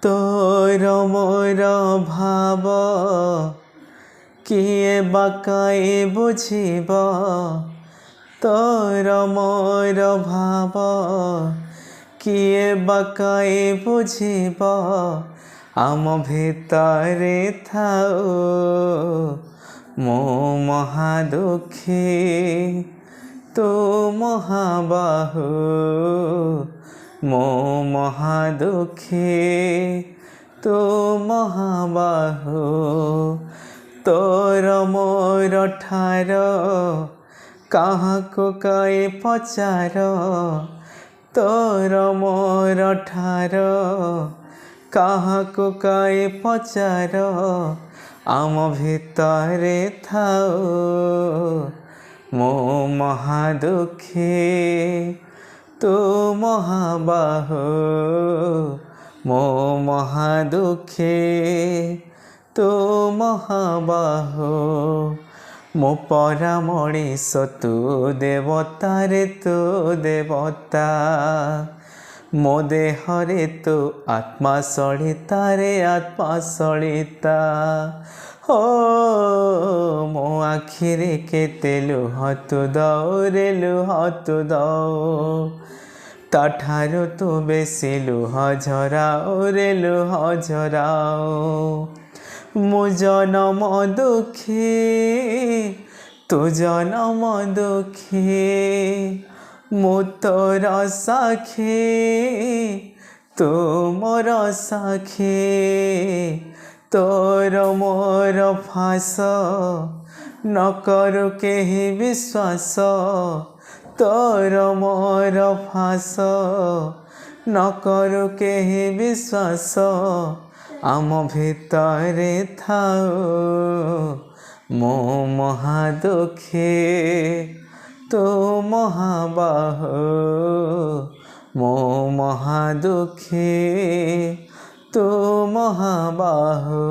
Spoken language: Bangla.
তোর মোর ভাব কিয়ে বাকাই বুঝিব তোর মোর ভাব কিয়ে বাকাই বুঝিব আম ভিতরে থাও মো মহাদুখী তো মহাবাহু মো মহাদুখী তো মহাবাহু তোর মোর ঠার কাহাକୁ কায়ে পচার তোর মোর ঠার কাহাକୁ কায়ে পচার আম ভিতরে থাও মো মহাদুখী তো মহাবাহু মো মহাদুখী তো মহাবাহু মো পরা মଣିଷ তু দেবতা রে তু দেবতা মো দেহরে তু আত্মা সଳିতা রে আত্মা সଳିতা ও মো আখিরে কেতে লুহ তু দও রে লুহ তু দও তাঠারু তু বেশি লুহ ঝরাও রে লুহ ঝরাও মো জনম দুঃখী তু জনম দুঃখী মো তোর সাক্ষী তু মোর সাক্ষী তোর মোর ফাঁস ন করু কেহি বিশ্বাস তোর মোর ফাঁস ন করু কেহি বিশ্বাস আম ভিতরে থাও মো মহাদুখী তো মহাবাহু মো মহাদুখী তো মহাবাহু।